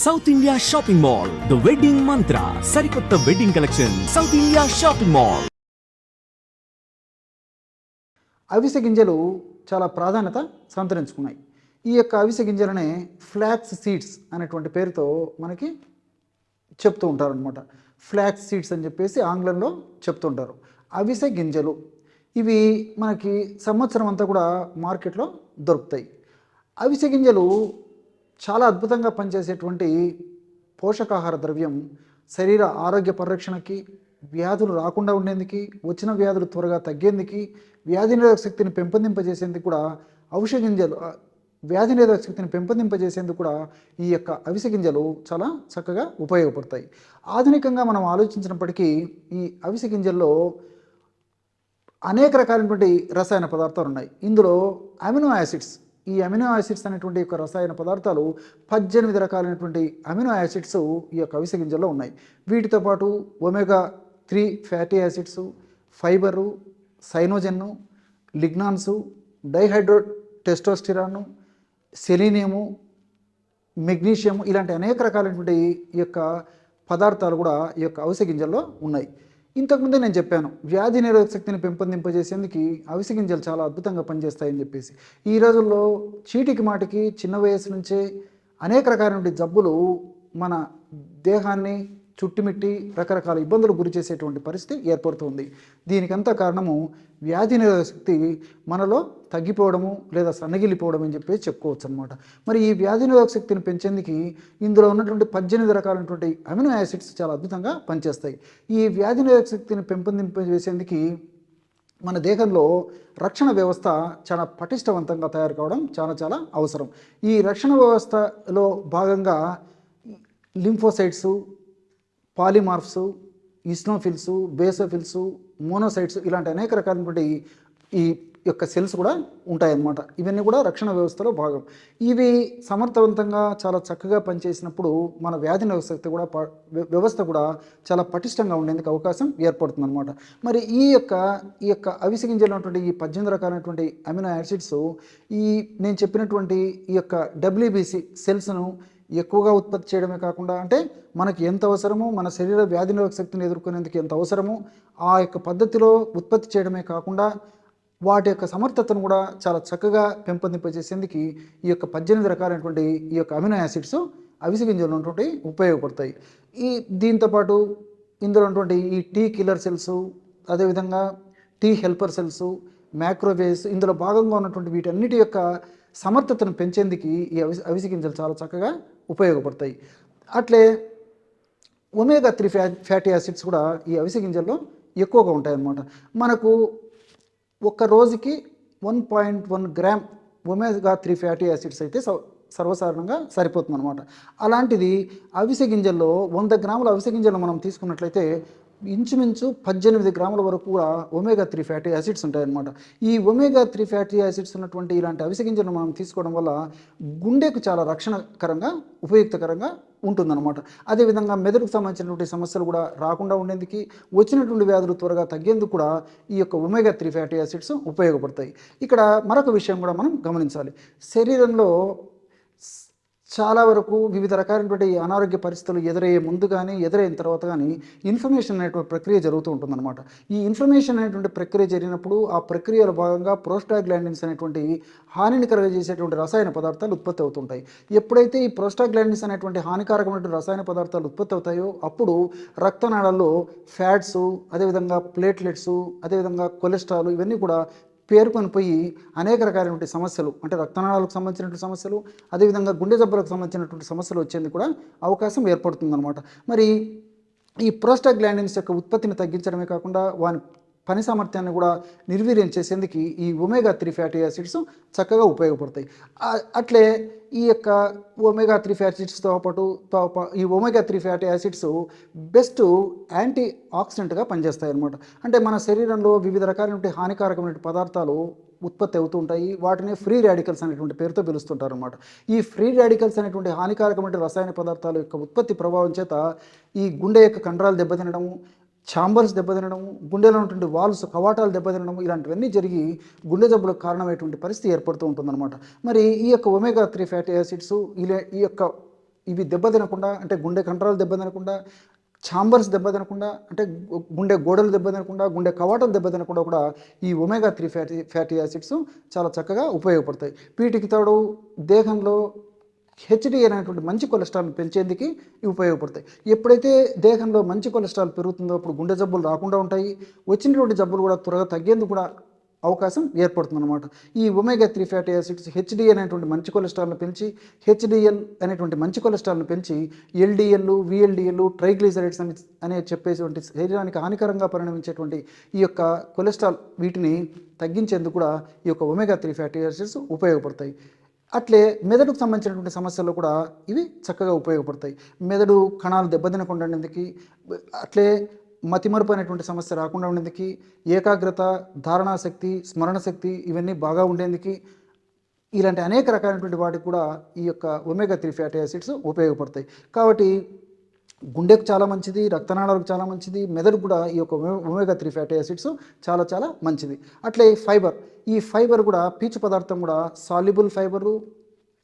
South India shopping mall, the wedding మంత్ర, సరికొత్త wedding collection, south India shopping mall. అవిసె గింజలు చాలా ప్రాధాన్యత సంతరించుకున్నాయి. ఈ యొక్క అవిసె గింజలనే ఫ్లాక్స్ సీడ్స్ అనేటువంటి పేరుతో మనకి చెప్తూ ఉంటారు అనమాట. ఫ్లాక్స్ సీడ్స్ అని చెప్పేసి ఆంగ్లంలో చెప్తుంటారు. అవిసె గింజలు ఇవి మనకి సంవత్సరం అంతా కూడా మార్కెట్లో దొరుకుతాయి. అవిసె గింజలు చాలా అద్భుతంగా పనిచేసేటువంటి పోషకాహార ద్రవ్యం. శరీర ఆరోగ్య పరిరక్షణకి, వ్యాధులు రాకుండా ఉండేందుకు, వచ్చిన వ్యాధులు త్వరగా తగ్గేందుకు, వ్యాధి నిరోధక శక్తిని పెంపొందింపజేసేందుకు కూడా అవిసె గింజలు వ్యాధి నిరోధక శక్తిని పెంపొందింపజేసేందుకు కూడా ఈ యొక్క అవిసె గింజలు చాలా చక్కగా ఉపయోగపడతాయి. ఆధునికంగా మనం ఆలోచించినప్పటికీ ఈ అవిసె గింజల్లో అనేక రకాలైనటువంటి రసాయన పదార్థాలు ఉన్నాయి. ఇందులో అమినో యాసిడ్స్, ఈ అమినో యాసిడ్స్ అనేటువంటి యొక్క రసాయన పదార్థాలు 18 రకాలైనటువంటి అమినో యాసిడ్స్ ఈ యొక్క అవిసె గింజల్లో ఉన్నాయి. వీటితో పాటు ఒమేగా-3 ఫ్యాటీ యాసిడ్స్, ఫైబరు, సైనోజెన్ను, lignans, dihydrotestosterone, selenium, magnesium ఇలాంటి అనేక రకాలైనటువంటి ఈ యొక్క పదార్థాలు కూడా ఈ యొక్క అవిసె గింజల్లో ఉన్నాయి. ఇంతకుముందే నేను చెప్పాను, వ్యాధి నిరోధక శక్తిని పెంపొందింపజేసేందుకు అవిసె గింజలు చాలా అద్భుతంగా పనిచేస్తాయని చెప్పేసి. ఈ రోజుల్లో చీటికి మాటికి చిన్న వయసు నుంచే అనేక రకాలైన జబ్బులు మన దేహాన్ని చుట్టుమిట్టి రకరకాల ఇబ్బందులు గురి చేసేటువంటి పరిస్థితి ఏర్పడుతుంది. దీనికంతా కారణము వ్యాధి నిరోధక శక్తి మనలో తగ్గిపోవడము లేదా సన్నగిల్లిపోవడం అని చెప్పి చెప్పుకోవచ్చు అనమాట. మరి ఈ వ్యాధి నిరోధక శక్తిని పెంచేందుకు ఇందులో ఉన్నటువంటి 18 రకాలైనటువంటి అమినో యాసిడ్స్ చాలా అద్భుతంగా పనిచేస్తాయి. ఈ వ్యాధి నిరోధక శక్తిని పెంపొందింపజేసేందుకు మన దేహంలో రక్షణ వ్యవస్థ చాలా పటిష్టవంతంగా తయారు కావడం చాలా అవసరం. ఈ రక్షణ వ్యవస్థలో భాగంగా లింఫోసైట్స్, పాలిమార్ఫ్స్, ఈస్నోఫిల్స్, బేసోఫిల్స్, మోనోసైట్స్ ఇలాంటి అనేక రకాలైనటువంటి ఈ యొక్క సెల్స్ కూడా ఉంటాయన్నమాట. ఇవన్నీ కూడా రక్షణ వ్యవస్థలో భాగం. ఇవి సమర్థవంతంగా చాలా చక్కగా పనిచేసినప్పుడు మన వ్యాధి నిరోధక కూడా వ్యవస్థ కూడా చాలా పటిష్టంగా ఉండేందుకు అవకాశం ఏర్పడుతుంది అనమాట. మరి ఈ యొక్క అవిసె గింజలు ఉన్నటువంటి ఈ 18 రకాలైనటువంటి అమినో యాసిడ్స్ నేను చెప్పినటువంటి ఈ యొక్క WBC సెల్స్ను ఎక్కువగా ఉత్పత్తి చేయడమే కాకుండా, అంటే మనకి ఎంత అవసరమో, మన శరీర వ్యాధి నిరోధక శక్తిని ఎదుర్కొనేందుకు ఎంత అవసరమో ఆ యొక్క పద్ధతిలో ఉత్పత్తి చేయడమే కాకుండా వాటి యొక్క సమర్థతను కూడా చాలా చక్కగా పెంపొందింపజేసేందుకు ఈ యొక్క 18 రకాలైనటువంటి ఈ యొక్క అమినో యాసిడ్స్ అవిసె గింజలు ఉన్నటువంటి ఉపయోగపడతాయి. దీంతోపాటు ఇందులో ఉన్నటువంటి ఈ టీ కిల్లర్ సెల్స్, అదేవిధంగా టీ హెల్పర్ సెల్స్, మ్యాక్రోవేవ్స్ ఇందులో భాగంగా ఉన్నటువంటి వీటన్నిటి యొక్క సమర్థతను పెంచేందుకు ఈ అవిసె గింజలు చాలా చక్కగా ఉపయోగపడతాయి. అట్లే ఒమేగా-3 ఫ్యాటీ యాసిడ్స్ కూడా ఈ అవిసె గింజల్లో ఎక్కువగా ఉంటాయన్నమాట. మనకు ఒక్క రోజుకి 1.1 గ్రామ్ ఒమేగా-3 ఫ్యాటీ యాసిడ్స్ అయితే సర్వసాధారణంగా సరిపోతుంది అనమాట. అలాంటిది అవిసె గింజల్లో 100 గ్రాముల అవిసె గింజలు మనం తీసుకున్నట్లయితే ఇంచుమించు 18 గ్రాముల వరకు కూడా ఒమేగా-3 ఫ్యాటీ యాసిడ్స్ ఉంటాయన్నమాట. ఈ ఒమేగా-3 ఫ్యాటీ యాసిడ్స్ ఉన్నటువంటి ఇలాంటి అవిసె గింజలను మనం తీసుకోవడం వల్ల గుండెకు చాలా రక్షణకరంగా, ఉపయుక్తకరంగా ఉంటుందన్నమాట. అదేవిధంగా మెదడుకు సంబంధించినటువంటి సమస్యలు కూడా రాకుండా ఉండేందుకు, వచ్చినటువంటి వ్యాధులు త్వరగా తగ్గేందుకు కూడా ఈ యొక్క ఒమేగా-3 ఫ్యాటీ యాసిడ్స్ ఉపయోగపడతాయి. ఇక్కడ మరొక విషయం కూడా మనం గమనించాలి. శరీరంలో చాలా వరకు వివిధ రకాలైనటువంటి అనారోగ్య పరిస్థితులు ఎదురయ్యే ముందు కానీ, ఎదురైన తర్వాత కానీ ఇన్ఫ్లమేషన్ అనేటువంటి ప్రక్రియ జరుగుతూ ఉంటుందన్నమాట. ఈ ఇన్ఫ్లమేషన్ అనేటువంటి ప్రక్రియ జరిగినప్పుడు ఆ ప్రక్రియలో భాగంగా ప్రోస్టాగ్లాండిన్స్ అనేటువంటి హానిని కలుగజేసేటువంటి రసాయన పదార్థాలు ఉత్పత్తి అవుతుంటాయి. ఎప్పుడైతే ఈ ప్రోస్టాగ్లాండిన్స్ అనేటువంటి హానికారకమైనటువంటి రసాయన పదార్థాలు ఉత్పత్తి అవుతాయో అప్పుడు రక్తనాళాల్లో ఫ్యాట్స్, అదేవిధంగా ప్లేట్లెట్స్, అదేవిధంగా కొలెస్ట్రాల్ ఇవన్నీ కూడా పేరుకొని పోయి అనేక రకాలైనటువంటి సమస్యలు, అంటే రక్తనాళాలకు సంబంధించినటువంటి సమస్యలు, అదేవిధంగా గుండె జబ్బులకు సంబంధించినటువంటి సమస్యలు వచ్చేందుకు కూడా అవకాశం ఏర్పడుతుందన్నమాట. మరి ఈ ప్రోస్టాగ్లాండిన్స్ యొక్క ఉత్పత్తిని తగ్గించడమే కాకుండా వాని పని సామర్థ్యాన్ని కూడా నిర్వీర్యం చేసేందుకు ఈ ఒమేగా-3 ఫ్యాటీ యాసిడ్స్ చక్కగా ఉపయోగపడతాయి. అట్లే ఈ యొక్క ఒమేగా-3 ఫ్యాటీ యాసిడ్స్తో పాటు ఈ ఒమేగా-3 ఫ్యాటీ యాసిడ్స్ బెస్ట్ యాంటీ ఆక్సిడెంట్గా పనిచేస్తాయి అన్నమాట. అంటే మన శరీరంలో వివిధ రకాలైన హానికారకమైన పదార్థాలు ఉత్పత్తి అవుతూ ఉంటాయి. వాటిని ఫ్రీ రాడికల్స్ అనేటువంటి పేరుతో పిలుస్తుంటారు అనమాట. ఈ ఫ్రీ రాడికల్స్ అనేటువంటి హానికారకమైన రసాయన పదార్థాల యొక్క ఉత్పత్తి ప్రభావం చేత ఈ గుండె యొక్క కండరాలు దెబ్బతినడము, ఛాంబర్స్ దెబ్బతినడము, గుండెలో ఉన్నటువంటి వాల్వ్స్, కవాటాలు దెబ్బతినడము ఇలాంటివన్నీ జరిగి గుండె జబ్బులకు కారణమైనటువంటి పరిస్థితి ఏర్పడుతూ ఉంటుందన్నమాట. మరి ఈ యొక్క ఒమేగా-3 ఫ్యాటీ యాసిడ్స్ ఈ యొక్క ఇవి దెబ్బతినకుండా, అంటే గుండె కండరాలు దెబ్బతినకుండా, ఛాంబర్స్ దెబ్బతినకుండా, అంటే గుండె గోడలు దెబ్బతినకుండా, గుండె కవాటాలు దెబ్బతినకుండా కూడా ఈ ఒమేగా 3 ఫ్యాటీ యాసిడ్స్ చాలా చక్కగా ఉపయోగపడతాయి. వీటికి తోడు దేహంలో హెచ్డిఎల్ అనేటువంటి మంచి కొలెస్ట్రాల్ని పెంచేందుకు ఇవి ఉపయోగపడతాయి. ఎప్పుడైతే దేహంలో మంచి కొలెస్ట్రాల్ పెరుగుతుందో అప్పుడు గుండె జబ్బులు రాకుండా ఉంటాయి. వచ్చినటువంటి జబ్బులు కూడా త్వరగా తగ్గేందుకు కూడా అవకాశం ఏర్పడుతుందన్నమాట. ఈ ఒమేగా 3 ఫ్యాటీ యాసిడ్స్ హెచ్డిఎల్ అనేటువంటి మంచి కొలెస్ట్రాల్ను పెంచి, హెచ్డిఎల్ అనేటువంటి మంచి కొలెస్ట్రాల్ను పెంచి ఎల్డిఎల్, విఎల్డిఎల్, ట్రైగ్లిసరైడ్స్ అనే చెప్పేటువంటి శరీరానికి హానికరంగా పరిణమించేటువంటి ఈ యొక్క కొలెస్ట్రాల్ వీటిని తగ్గించేందుకు కూడా ఈ యొక్క ఒమేగా 3 ఫ్యాటీ యాసిడ్స్ ఉపయోగపడతాయి. అట్లే మెదడుకు సంబంధించినటువంటి సమస్యల్లో కూడా ఇవి చక్కగా ఉపయోగపడతాయి. మెదడు కణాలు దెబ్బతినకుండా ఉండేందుకు, అట్లే మతిమరుపు అనేటువంటి సమస్య రాకుండా ఉండేందుకు, ఏకాగ్రత, ధారణాశక్తి, స్మరణ శక్తి ఇవన్నీ బాగా ఉండేందుకు, ఇలాంటి అనేక రకాలైనటువంటి వాటికి కూడా ఈ యొక్క ఒమేగా 3 ఫ్యాటీ యాసిడ్స్ ఉపయోగపడతాయి. కాబట్టి గుండెకు చాలా మంచిది, రక్తనాళాలకు చాలా మంచిది, మెదడుకు కూడా ఈ యొక్క ఒమేగా 3 ఫ్యాటీ యాసిడ్స్ చాలా చాలా మంచిది. అట్లే ఫైబర్, ఈ ఫైబర్ కూడా పీచు పదార్థం కూడా సాల్యుబుల్ ఫైబరు,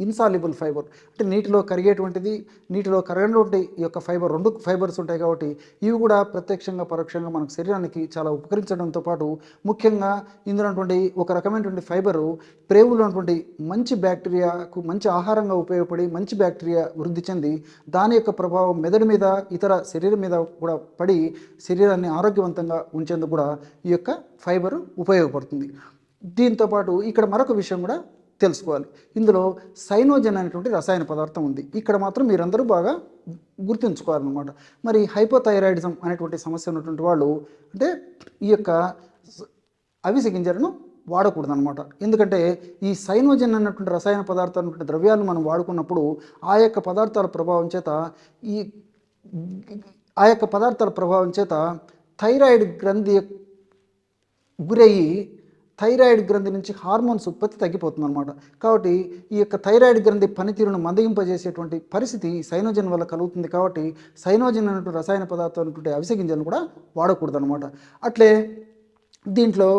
ఇన్సాల్యుబుల్ ఫైబర్, అంటే నీటిలో కరిగేటువంటిది, నీటిలో కరగనటువంటి ఈ యొక్క ఫైబర్, 2 ఫైబర్స్ ఉంటాయి. కాబట్టి ఇవి కూడా ప్రత్యక్షంగా పరోక్షంగా మనకు శరీరానికి చాలా ఉపకరించడంతో పాటు ముఖ్యంగా ఇందులో ఉన్నటువంటి ఒక రకమైనటువంటి ఫైబరు ప్రేగులో ఉన్నటువంటి మంచి బ్యాక్టీరియాకు మంచి ఆహారంగా ఉపయోగపడి మంచి బ్యాక్టీరియా వృద్ధి చెంది దాని యొక్క ప్రభావం మెదడు మీద, ఇతర శరీరం మీద కూడా పడి శరీరాన్ని ఆరోగ్యవంతంగా ఉంచేందుకు కూడా ఈ యొక్క ఫైబరు ఉపయోగపడుతుంది. దీంతోపాటు ఇక్కడ మరొక విషయం కూడా తెలుసుకోవాలి. ఇందులో సైనోజన్ అనేటువంటి రసాయన పదార్థం ఉంది. ఇక్కడ మాత్రం మీరందరూ బాగా గుర్తుంచుకోవాలన్నమాట. మరి హైపోథైరాయిడిజం అనేటువంటి సమస్య ఉన్నటువంటి వాళ్ళు అంటే ఈ యొక్క అవిసె గింజలను వాడకూడదన్నమాట. ఎందుకంటే ఈ సైనోజన్ అన్నటువంటి రసాయన పదార్థాలు అన్నటువంటి ద్రవ్యాలను మనం వాడుకున్నప్పుడు ఆ యొక్క పదార్థాల ప్రభావం చేత థైరాయిడ్ గ్రంథి గురయ్యి థైరాయిడ్ గ్రంథి నుంచి హార్మోన్స్ ఉత్పత్తి తగ్గిపోతుంది అనమాట. కాబట్టి ఈ యొక్క థైరాయిడ్ గ్రంథి పనితీరును మందగింపజేసేటువంటి పరిస్థితి సైనోజన్ వల్ల కలుగుతుంది. కాబట్టి సైనోజన్ అనేటువంటి రసాయన పదార్థం అనేటువంటి అవిసె గింజలను కూడా వాడకూడదు అనమాట. అట్లే దీంట్లో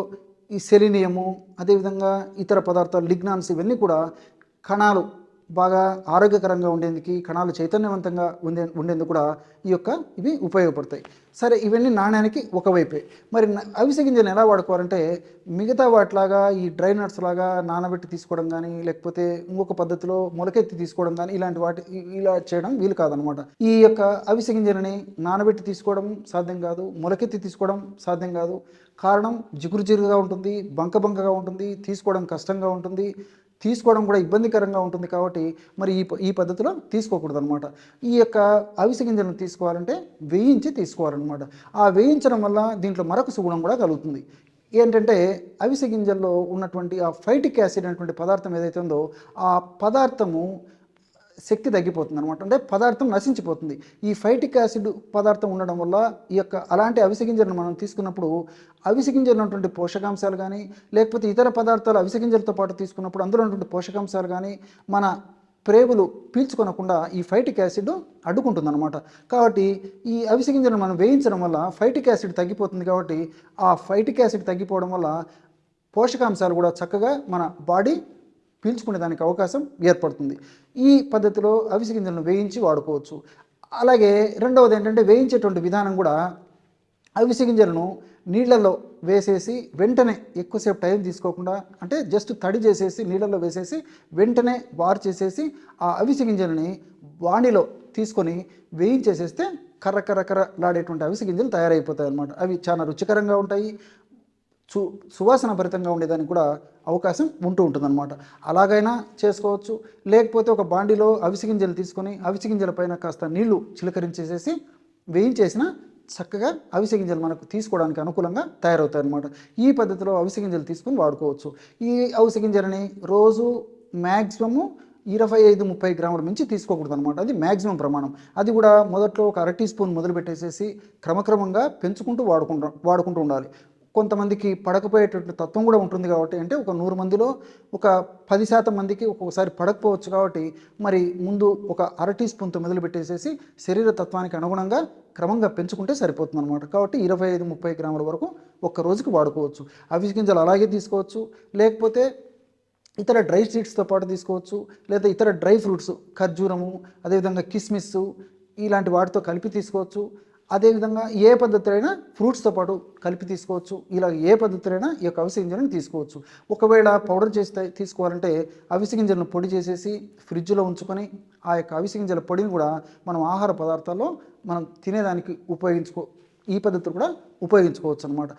ఈ సెలీనియము, అదేవిధంగా ఇతర పదార్థాలు, లిగ్నాన్స్ ఇవన్నీ కూడా కణాలు బాగా ఆరోగ్యకరంగా ఉండేందుకు, కణాలు చైతన్యవంతంగా ఉండేందుకు కూడా ఈ యొక్క ఇవి ఉపయోగపడతాయి. సరే, ఇవన్నీ నాణ్యానికి ఒకవైపే. మరి అవిసె గింజను ఎలా వాడుకోవాలంటే మిగతా వాటిలాగా ఈ డ్రై నట్స్ లాగా నానబెట్టి తీసుకోవడం కానీ, లేకపోతే ఇంకొక పద్ధతిలో మొలకెత్తి తీసుకోవడం కానీ ఇలా చేయడం వీలు కాదనమాట. ఈ యొక్క అవిసె గింజలని నానబెట్టి తీసుకోవడం సాధ్యం కాదు, మొలకెత్తి తీసుకోవడం సాధ్యం కాదు. కారణం జిగురుగా ఉంటుంది, బంకగా ఉంటుంది, తీసుకోవడం కష్టంగా ఉంటుంది, తీసుకోవడం కూడా ఇబ్బందికరంగా ఉంటుంది. కాబట్టి మరి ఈ పద్ధతిలో తీసుకోకూడదు అనమాట. ఈ యొక్క అవిసె గింజలను తీసుకోవాలంటే వేయించి తీసుకోవాలన్నమాట. ఆ వేయించడం వల్ల దీంట్లో మరొక సుగుణం కూడా కలుగుతుంది. ఏంటంటే అవిసె గింజల్లో ఉన్నటువంటి ఆ ఫైటిక్ యాసిడ్ అనేటువంటి పదార్థం ఏదైతే ఉందో ఆ పదార్థము శక్తి తగ్గిపోతుంది అనమాట. అంటే పదార్థం నశించిపోతుంది. ఈ ఫైటిక్ యాసిడ్ పదార్థం ఉండడం వల్ల ఈ యొక్క అలాంటి అవిసె గింజలను మనం తీసుకున్నప్పుడు అవిసె గింజలు ఉన్నటువంటి పోషకాంశాలు కానీ, లేకపోతే ఇతర పదార్థాలు అవిసె గింజలతో పాటు తీసుకున్నప్పుడు అందులో ఉన్నటువంటి పోషకాంశాలు కానీ మన ప్రేగులు పీల్చుకొనకుండా ఈ ఫైటిక్ యాసిడ్ అడ్డుకుంటుంది అనమాట. కాబట్టి ఈ అవిసె గింజలను మనం వేయించడం వల్ల ఫైటిక్ యాసిడ్ తగ్గిపోతుంది. కాబట్టి ఆ ఫైటిక్ యాసిడ్ తగ్గిపోవడం వల్ల పోషకాంశాలు కూడా చక్కగా మన బాడీ పీల్చుకునే దానికి అవకాశం ఏర్పడుతుంది. ఈ పద్ధతిలో అవిసె గింజలను వేయించి వాడుకోవచ్చు. అలాగే రెండవది ఏంటంటే వేయించేటువంటి విధానం కూడా అవిసె గింజలను నీళ్ళల్లో వేసేసి వెంటనే ఎక్కువసేపు టైం తీసుకోకుండా, అంటే జస్ట్ తడి చేసేసి నీళ్ళల్లో వేసేసి వెంటనే వార్ చేసేసి ఆ అవిసె గింజలని వాణిలో తీసుకొని వేయించేసేస్తే కర్రలాడేటువంటి అవిసె గింజలు తయారైపోతాయి అన్నమాట. అవి చాలా రుచికరంగా ఉంటాయి, సువాసన భరితంగా ఉండేదానికి కూడా అవకాశం ఉంటుందన్నమాట. అలాగైనా చేసుకోవచ్చు. లేకపోతే ఒక బాండిలో అవిసె గింజలు తీసుకొని అవిసె గింజల పైన కాస్త నీళ్లు చిలకరించేసేసి వేయించేసిన చక్కగా అవిసె గింజలు మనకు తీసుకోవడానికి అనుకూలంగా తయారవుతాయి అన్నమాట. ఈ పద్ధతిలో అవిసె గింజలు తీసుకొని వాడుకోవచ్చు. ఈ అవిసె గింజలని రోజు మ్యాక్సిమము 25-30 గ్రాముల మించి తీసుకోకూడదు అనమాట. అది మ్యాక్సిమం ప్రమాణం. అది కూడా మొదట్లో ఒక 1/2 టీ స్పూన్ మొదలు పెట్టేసేసి క్రమక్రమంగా పెంచుకుంటూ వాడుకుంటూ ఉండాలి. కొంతమందికి పడకపోయేటువంటి తత్వం కూడా ఉంటుంది. కాబట్టి అంటే ఒక 100 మందిలో ఒక 10% మందికి ఒక్కొక్కసారి పడకపోవచ్చు. కాబట్టి మరి ముందు ఒక 1/2 టీ స్పూన్తో మొదలు పెట్టేసేసి శరీర తత్వానికి అనుగుణంగా క్రమంగా పెంచుకుంటే సరిపోతుంది అనమాట. కాబట్టి 25-30 గ్రాముల వరకు ఒక్క రోజుకి వాడుకోవచ్చు. అవిసె గింజలు అలాగే తీసుకోవచ్చు. లేకపోతే ఇతర డ్రై సీడ్స్తో పాటు తీసుకోవచ్చు, లేదా ఇతర డ్రై ఫ్రూట్స్ ఖర్జూరము, అదేవిధంగా కిస్మిస్ ఇలాంటి వాటితో కలిపి తీసుకోవచ్చు. అదేవిధంగా ఏ పద్ధతిలో ఫ్రూట్స్తో పాటు కలిపి తీసుకోవచ్చు. ఇలా ఏ పద్ధతిలో ఈ యొక్క అవిసె గింజలను తీసుకోవచ్చు. ఒకవేళ పౌడర్ చేసి తీసుకోవాలంటే అవిసె గింజలను పొడి చేసేసి ఫ్రిడ్జ్లో ఉంచుకొని ఆ యొక్క అవిసె గింజల పొడిని కూడా మనం ఆహార పదార్థాల్లో మనం తినేదానికి ఈ పద్ధతులు కూడా ఉపయోగించుకోవచ్చు అనమాట.